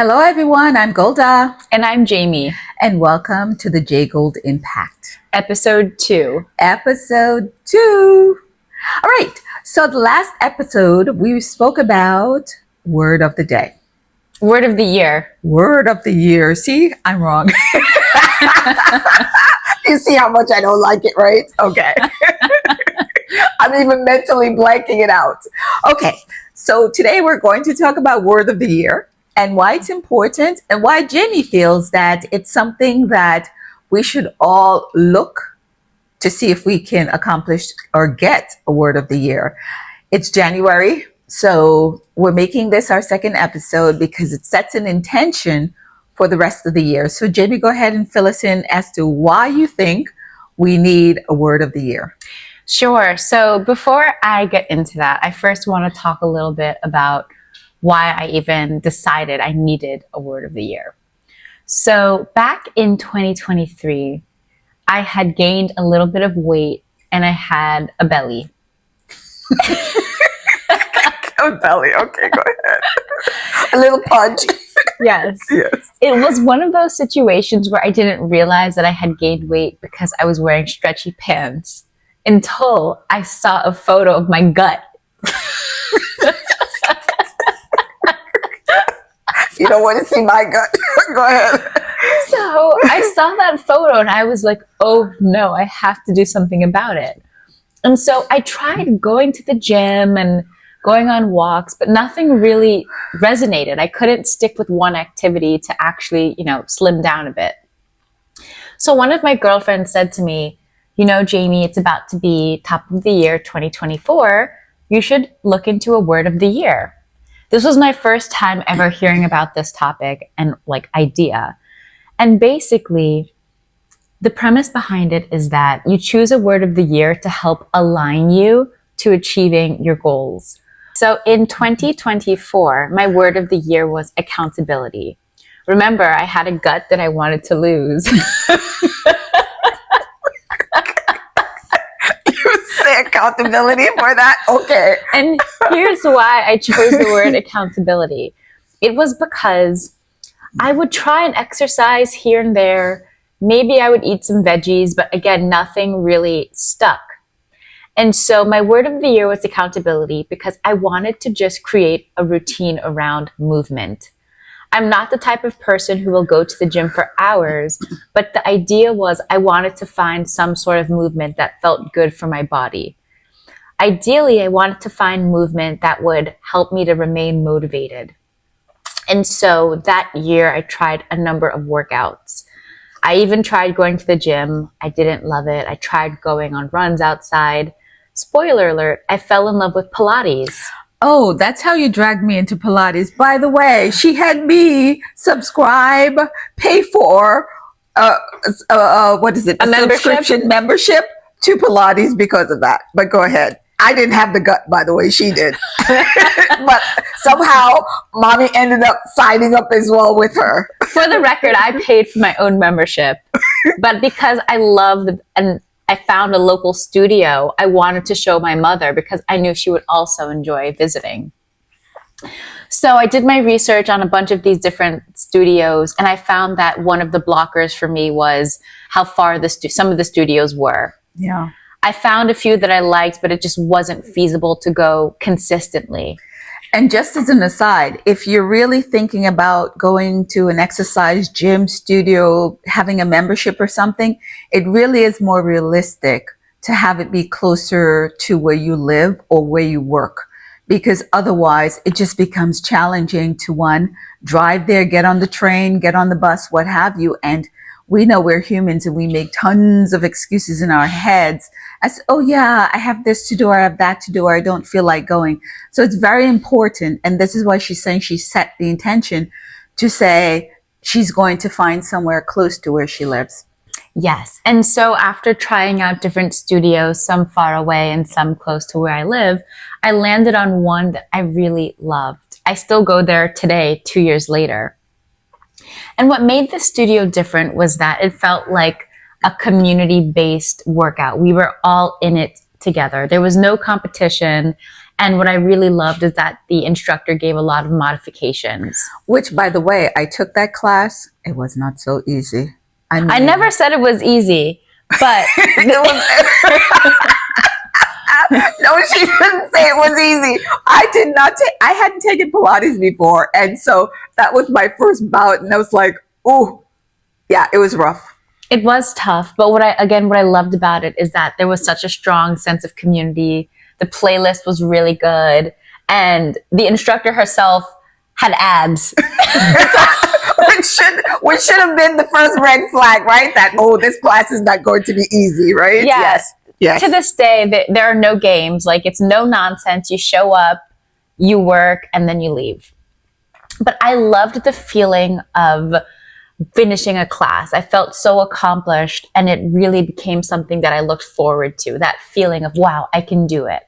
Hello, everyone. I'm Golda. And I'm Jamie. And welcome to the J Gold Impact. Episode 2. Episode 2. All right. So the last episode, we spoke about word of the day. Word of the year. Word of the year. See, I'm wrong. You see how much I don't like it, right? Okay. I'm even mentally blanking it out. Okay. So today we're going to talk about word of the year and why it's important and why Jamie feels that it's something that we should all look to see if we can accomplish or get a word of the year. It's January, so we're making this our second episode because it sets an intention for the rest of the year. So Jamie, go ahead and fill us in as to why you think we need a word of the year. Sure. So before I get into that, I first want to talk a little bit about why I even decided I needed a word of the year. So back in 2023, I had gained a little bit of weight and I had a belly. A belly. Okay, go ahead. A little punch. Yes. It was one of those situations where I didn't realize that I had gained weight because I was wearing stretchy pants until I saw a photo of my gut. You don't want to see my gut. Go ahead. So I saw that photo and I was like, oh no, I have to do something about it. And so I tried going to the gym and going on walks, but nothing really resonated. I couldn't stick with one activity to actually, slim down a bit. So one of my girlfriends said to me, Jamie, it's about to be top of the year 2024. You should look into a word of the year. This was my first time ever hearing about this topic and idea. And basically, the premise behind it is that you choose a word of the year to help align you to achieving your goals. So in 2024, my word of the year was accountability. Remember, I had a gut that I wanted to lose. Say accountability for that? Okay. And here's why I chose the word accountability. It was because I would try and exercise here and there. Maybe I would eat some veggies, but again, nothing really stuck. And so my word of the year was accountability because I wanted to just create a routine around movement. I'm not the type of person who will go to the gym for hours, but the idea was I wanted to find some sort of movement that felt good for my body. Ideally, I wanted to find movement that would help me to remain motivated. And so that year, I tried a number of workouts. I even tried going to the gym. I didn't love it. I tried going on runs outside. Spoiler alert, I fell in love with Pilates. Oh, that's how you dragged me into Pilates. By the way, she had me subscribe, pay for, what is it? A subscription membership to Pilates because of that. But go ahead. I didn't have the gut, by the way. She did. But somehow, mommy ended up signing up as well with her. For the record, I paid for my own membership. But because I loved and I found a local studio, I wanted to show my mother because I knew she would also enjoy visiting. So I did my research on a bunch of these different studios, and I found that one of the blockers for me was how far some of the studios were. Yeah. I found a few that I liked, but it just wasn't feasible to go consistently. And just as an aside, if you're really thinking about going to an exercise gym studio, having a membership or something, it really is more realistic to have it be closer to where you live or where you work. Because otherwise, it just becomes challenging to drive there, get on the train, get on the bus, what have you. And we know we're humans and we make tons of excuses in our heads as, oh yeah, I have this to do, or I have that to do, or I don't feel like going. So it's very important. And this is why she's saying she set the intention to say she's going to find somewhere close to where she lives. Yes. And so after trying out different studios, some far away and some close to where I live, I landed on one that I really loved. I still go there today, 2 years later. And what made the studio different was that it felt like a community-based workout. We were all in it together. There was no competition. And what I really loved is that the instructor gave a lot of modifications. Which, by the way, I took that class. It was not so easy. I mean, I never said it was easy, but no, she didn't say it was easy. I hadn't taken Pilates before. And so that was my first bout. And I was like, oh, yeah, it was rough. it was tough. But what I loved about it is that there was such a strong sense of community. The playlist was really good. And the instructor herself had abs. which should have been the first red flag, right? That, oh, this class is not going to be easy, right? Yes. Yes. To this day, there are no games. Like, it's no nonsense. You show up, you work, and then you leave. But I loved the feeling of finishing a class. I felt so accomplished, and it really became something that I looked forward to, that feeling of, wow, I can do it.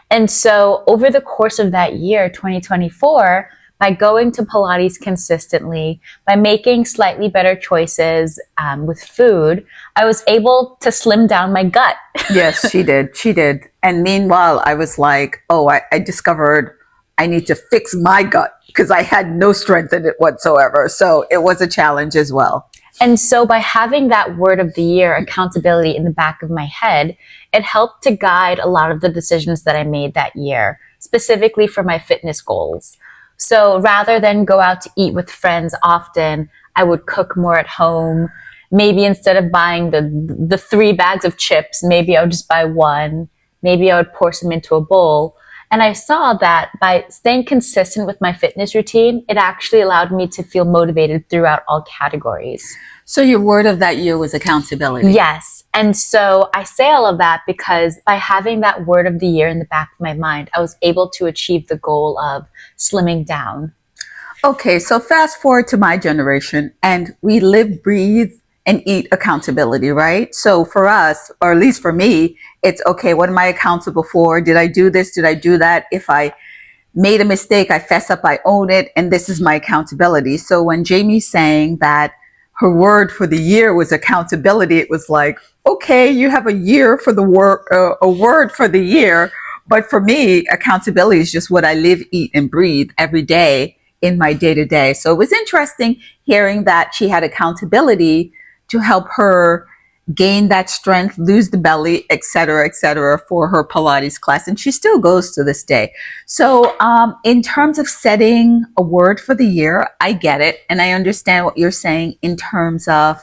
And so over the course of that year, 2024, by going to Pilates consistently, by making slightly better choices with food, I was able to slim down my gut. Yes, she did. She did. And meanwhile, I was like, oh, I discovered I need to fix my gut because I had no strength in it whatsoever. So it was a challenge as well. And so by having that word of the year, accountability, in the back of my head, it helped to guide a lot of the decisions that I made that year, specifically for my fitness goals. So rather than go out to eat with friends often, I would cook more at home. Maybe instead of buying the 3 bags of chips, maybe I would just buy 1. Maybe I would pour some into a bowl. And I saw that by staying consistent with my fitness routine, it actually allowed me to feel motivated throughout all categories. So your word of that year was accountability. Yes. And so I say all of that because by having that word of the year in the back of my mind, I was able to achieve the goal of slimming down. Okay, so fast forward to my generation, and we live, breathe, and eat accountability, right? So for us, or at least for me, it's okay, what am I accountable for? Did I do this? Did I do that? If I made a mistake, I fess up, I own it, and this is my accountability. So when Jamie's saying that her word for the year was accountability, it was like, okay, you have a year for the a word for the year. But for me, accountability is just what I live, eat, and breathe every day in my day to day. So it was interesting hearing that she had accountability to help her gain that strength, lose the belly, et cetera, for her Pilates class. And she still goes to this day. So in terms of setting a word for the year, I get it. And I understand what you're saying in terms of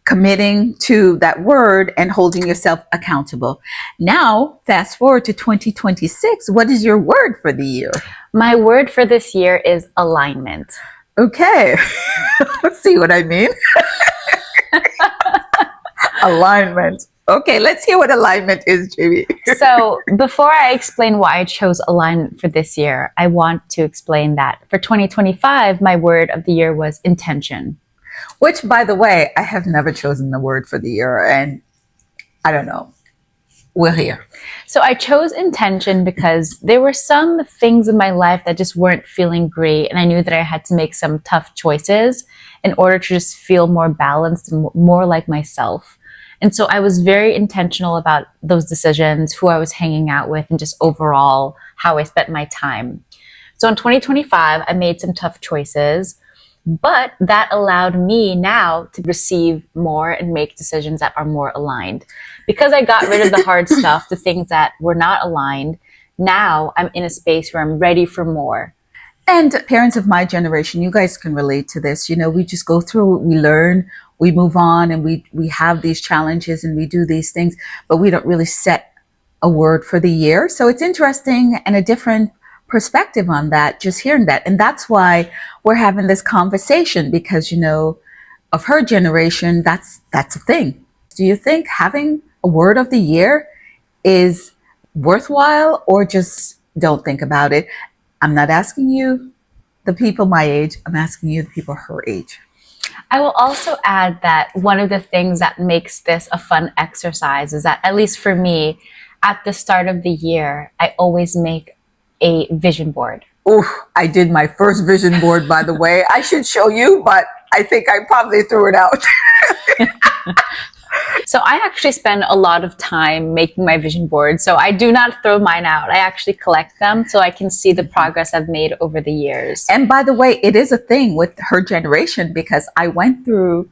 committing to that word and holding yourself accountable. Now, fast forward to 2026. What is your word for the year? My word for this year is alignment. Okay. See what I mean? Alignment. Okay, let's hear what alignment is, Jamie. So before I explain why I chose alignment for this year, I want to explain that for 2025, my word of the year was intention. Which, by the way, I have never chosen the word for the year, and I don't know. We're here. So I chose intention because there were some things in my life that just weren't feeling great, and I knew that I had to make some tough choices in order to just feel more balanced and more like myself. And so I was very intentional about those decisions, who I was hanging out with, and just overall how I spent my time. So in 2025, I made some tough choices, but that allowed me now to receive more and make decisions that are more aligned. Because I got rid of the hard stuff, the things that were not aligned, now I'm in a space where I'm ready for more. And parents of my generation, you guys can relate to this. You know, we just go through, we learn, we move on, and we have these challenges and we do these things, but we don't really set a word for the year. So it's interesting and a different perspective on that, just hearing that. And that's why we're having this conversation, because, you know, of her generation, that's a thing. Do you think having a word of the year is worthwhile, or just don't think about it? I'm not asking you, the people my age, I'm asking you, the people her age. I will also add that one of the things that makes this a fun exercise is that, at least for me, at the start of the year, I always make a vision board. Oh, I did my first vision board, by the way. I should show you, but I think I probably threw it out. So I actually spend a lot of time making my vision board. So I do not throw mine out. I actually collect them so I can see the progress I've made over the years. And by the way, it is a thing with her generation because I went through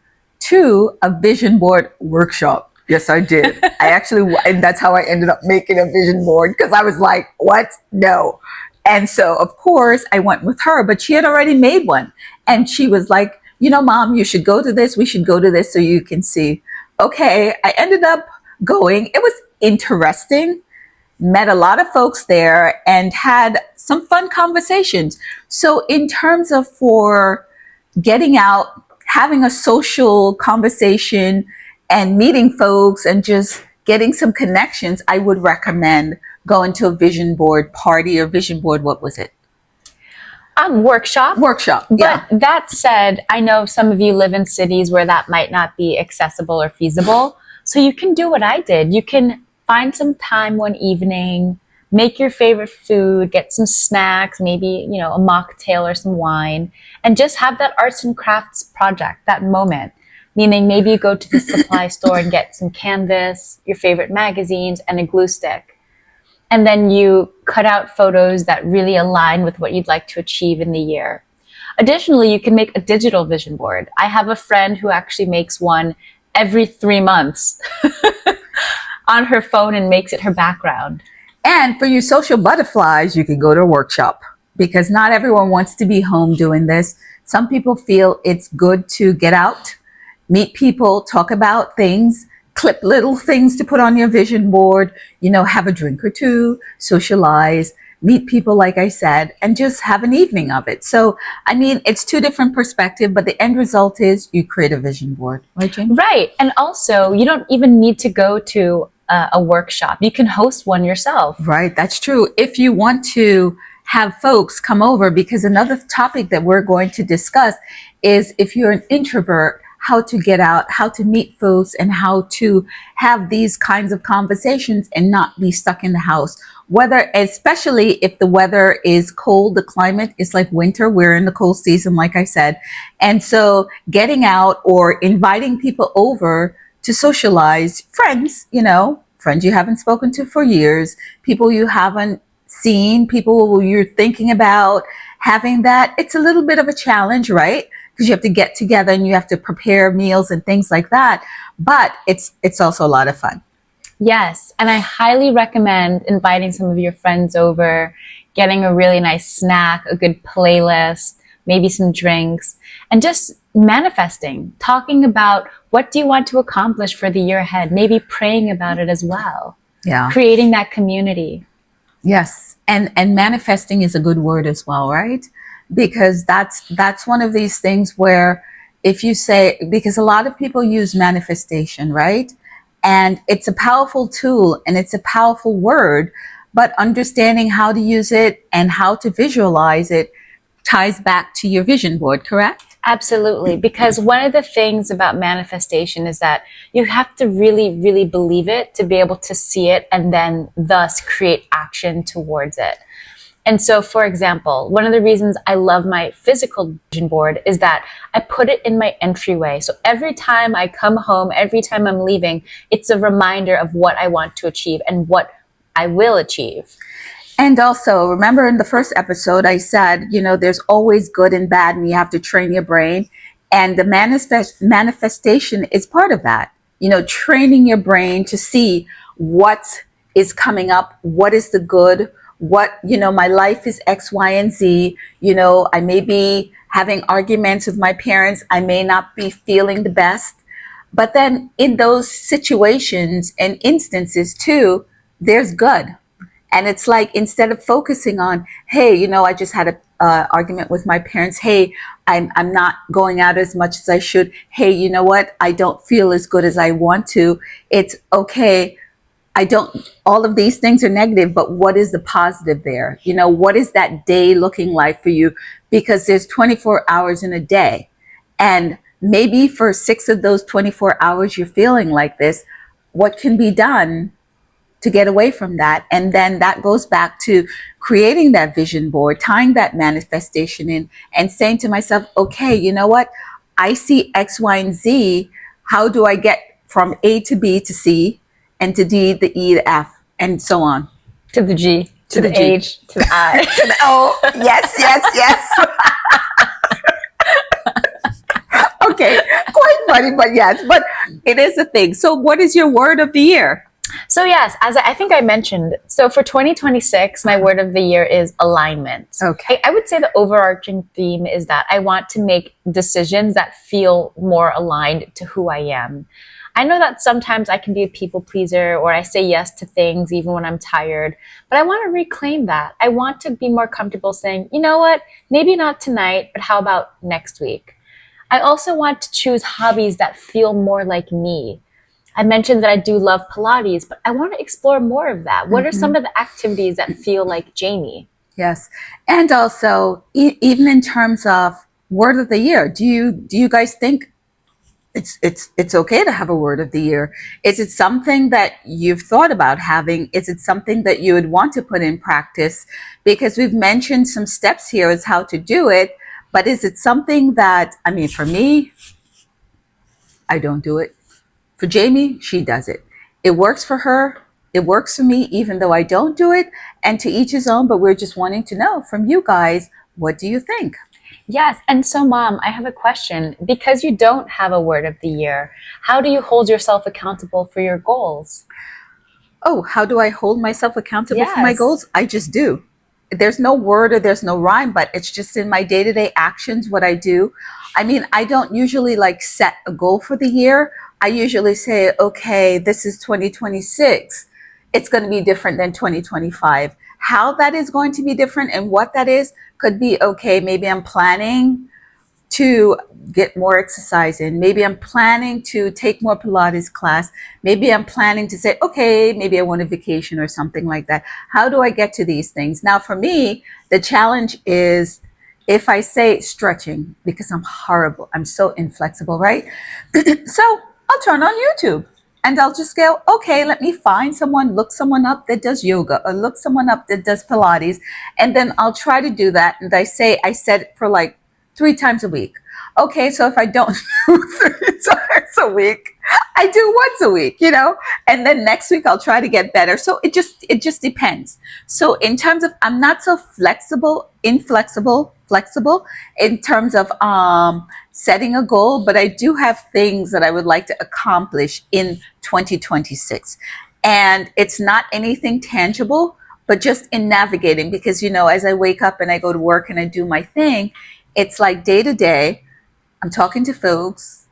a vision board workshop. Yes, I did. I actually, and that's how I ended up making a vision board because I was like, what? No. And so, of course, I went with her, but she had already made one. And she was like, Mom, you should go to this. We should go to this so you can see. Okay. I ended up going. It was interesting. Met a lot of folks there and had some fun conversations. So, in terms of for getting out, having a social conversation and meeting folks and just getting some connections, I would recommend going to a vision board party or vision board. What was it? Workshop. Workshop. But Yeah. that said, I know some of you live in cities where that might not be accessible or feasible. So you can do what I did. You can find some time one evening, make your favorite food, get some snacks, maybe, a mocktail or some wine, and just have that arts and crafts project, that moment. Meaning maybe you go to the supply store and get some canvas, your favorite magazines, and a glue stick. And then you cut out photos that really align with what you'd like to achieve in the year. Additionally, you can make a digital vision board. I have a friend who actually makes one every 3 months on her phone and makes it her background. And for you social butterflies, you can go to a workshop because not everyone wants to be home doing this. Some people feel it's good to get out, meet people, talk about things, clip little things to put on your vision board, have a drink or two, socialize, meet people, like I said, and just have an evening of it. So, it's two different perspectives, but the end result is you create a vision board. Right, Jane? Right. And also, you don't even need to go to a workshop. You can host one yourself. Right. That's true. If you want to have folks come over, because another topic that we're going to discuss is if you're an introvert, how to get out, how to meet folks, and how to have these kinds of conversations and not be stuck in the house. Especially if the weather is cold, the climate is like winter. We're in the cold season, like I said. And so getting out or inviting people over to socialize, friends you haven't spoken to for years, people you haven't seen, people you're thinking about having that. It's a little bit of a challenge, right? Because you have to get together and you have to prepare meals and things like that. But it's also a lot of fun. Yes. And I highly recommend inviting some of your friends over, getting a really nice snack, a good playlist, maybe some drinks, and just manifesting, talking about what do you want to accomplish for the year ahead, maybe praying about it as well. Yeah. Creating that community. Yes. And manifesting is a good word as well, right? Because that's one of these things where if you say, because a lot of people use manifestation, right? And it's a powerful tool and it's a powerful word, but understanding how to use it and how to visualize it ties back to your vision board, correct? Absolutely. Because one of the things about manifestation is that you have to really, really believe it to be able to see it and then thus create action towards it. And so, for example, one of the reasons I love my physical vision board is that I put it in my entryway. So every time I come home, every time I'm leaving, it's a reminder of what I want to achieve and what I will achieve. And also, remember in the first episode, I said, there's always good and bad, and you have to train your brain. And the manifestation is part of that. Training your brain to see what is coming up, what is the good, my life is X, Y, and Z. I may be having arguments with my parents. I may not be feeling the best. But then in those situations and instances too, there's good. And it's like, instead of focusing on, hey, I just had a argument with my parents. Hey, I'm not going out as much as I should. Hey, you know what? I don't feel as good as I want to. It's okay. All of these things are negative, but what is the positive there? What is that day looking like for you? Because there's 24 hours in a day. And maybe for 6 of those 24 hours, you're feeling like this. What can be done to get away from that? And then that goes back to creating that vision board, tying that manifestation in and saying to myself, okay, you know what? I see X, Y, and Z. How do I get from A to B to C, and to D, the E to F, and so on. To the G, to the G. H, to the I. To the O. Yes, yes, yes. Okay, quite funny, but yes, but it is a thing. So what is your word of the year? So yes, as I think I mentioned, so for 2026, my word of the year is alignment. Okay. I would say the overarching theme is that I want to make decisions that feel more aligned to who I am. I know that sometimes I can be a people pleaser or I say yes to things even when I'm tired, but I want to reclaim that. I want to be more comfortable saying, you know what, maybe not tonight, but how about next week? I also want to choose hobbies that feel more like me. I mentioned that I do love Pilates, but I want to explore more of that. What are some of the activities that feel like Jamie? Yes, and also even in terms of word of the year, do you guys think it's okay to have a word of the year? Is it something that you've thought about having? Is it something that you would want to put in practice? Because we've mentioned some steps here as how to do it, but is it something that, I mean, for me, I don't do it. For Jamie, she does it. It works for her. It works for me, even though I don't do it. And to each his own, but we're just wanting to know from you guys, what do you think? Yes. And so, Mom, I have a question. Because you don't have a word of the year, how do you hold yourself accountable for your goals? Oh, how do I hold myself accountable for my Yes. goals? I just do. There's no word or there's no rhyme, but it's just in my day-to-day actions what I do. I mean, I don't usually like set a goal for the year. I usually say, okay, this is 2026. It's going to be different than 2025. How that is going to be different and what that is could be, okay, maybe I'm planning to get more exercise in. Maybe I'm planning to take more Pilates class. Maybe I'm planning to say, okay, maybe I want a vacation or something like that. How do I get to these things? Now, for me, the challenge is if I say stretching, because I'm horrible, I'm so inflexible, right? So I'll turn on YouTube and I'll just go, okay, let me find someone, look someone up that does yoga or look someone up that does Pilates. And then I'll try to do that. And I set it for like 3 times a week. Okay, so if I don't do 3 times a week, I do once a week, and then next week I'll try to get better. So it just depends. So in terms of, I'm not so flexible in terms of setting a goal, but I do have things that I would like to accomplish in 2026. And it's not anything tangible, but just in navigating, because as I wake up and I go to work and I do my thing, it's like day to day, I'm talking to folks.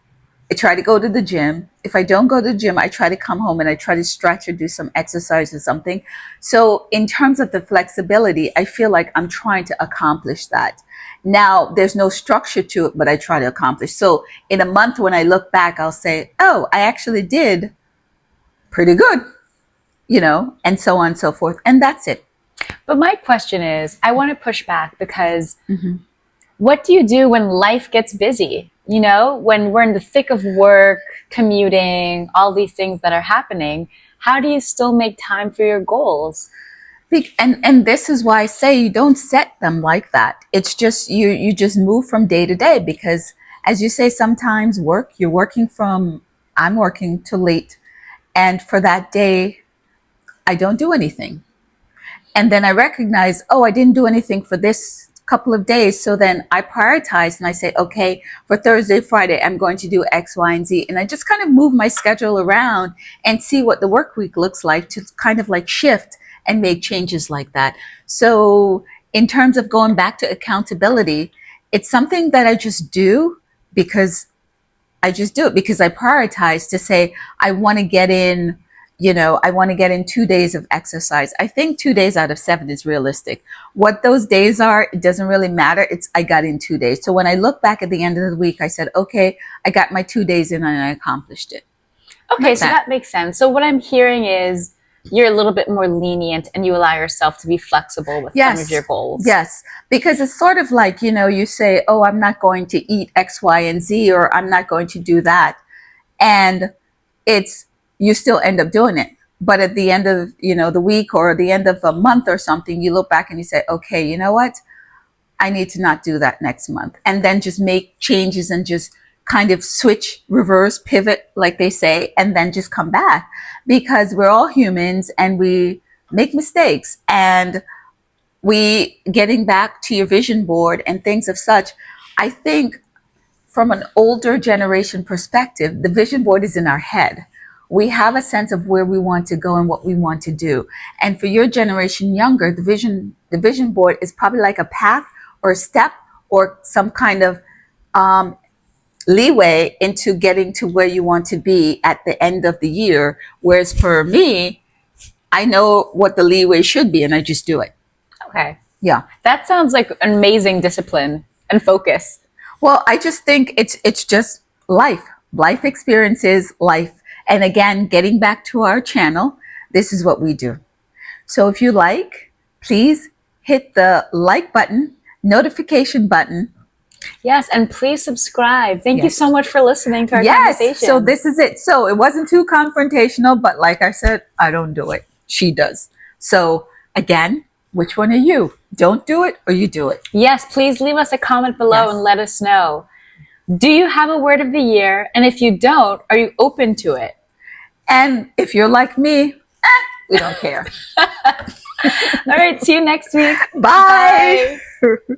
I try to go to the gym. If I don't go to the gym, I try to come home and I try to stretch or do some exercise or something. So in terms of the flexibility, I feel like I'm trying to accomplish that. Now, there's no structure to it, but I try to accomplish. So in a month, when I look back, I'll say, oh, I actually did pretty good, and so on and so forth. And that's it. But my question is, I want to push back because what do you do when life gets busy? When we're in the thick of work, commuting, all these things that are happening, how do you still make time for your goals? And this is why I say you don't set them like that. It's just you just move from day to day, because as you say, sometimes I'm working till late, and for that day I don't do anything. And then I recognize, oh, I didn't do anything for this couple of days. So then I prioritize and I say, okay, for Thursday, Friday, I'm going to do X, Y, and Z. And I just kind of move my schedule around and see what the work week looks like to kind of like shift and make changes like that. So in terms of going back to accountability, it's something that I just do because I just do it because I prioritize to say, I want to get in, I want to get in 2 days of exercise. I think 2 days out of 7 is realistic. What those days are, it doesn't really matter. I got in 2 days. So when I look back at the end of the week, I said, okay, I got my 2 days in and I accomplished it. Okay, Like so that makes sense. So what I'm hearing is you're a little bit more lenient and you allow yourself to be flexible with some of your goals. Yes, because it's sort of like, you say, oh, I'm not going to eat X, Y, and Z, or I'm not going to do that. And you still end up doing it. But at the end of, the week or the end of a month or something, you look back and you say, okay, you know what? I need to not do that next month. And then just make changes and just kind of switch, reverse, pivot, like they say, and then just come back, because we're all humans and we make mistakes. And we, getting back to your vision board and things of such, I think from an older generation perspective, the vision board is in our head. We have a sense of where we want to go and what we want to do. And for your generation younger, the vision board is probably like a path or a step or some kind of leeway into getting to where you want to be at the end of the year. Whereas for me, I know what the leeway should be and I just do it. Okay. Yeah. That sounds like amazing discipline and focus. Well, I just think it's just life experiences, life. And again, getting back to our channel, this is what we do. So if you like, please hit the like button, notification button. Yes, and please subscribe. Thank you Yes. so much for listening to our Yes. conversation. So this is it. So it wasn't too confrontational, but like I said, I don't do it. She does. So again, which one are you? Don't do it or you do it? Yes, please leave us a comment below Yes. and let us know. Do you have a word of the year? And if you don't, are you open to it? And if you're like me, we don't care. All right, see you next week. Bye. Bye.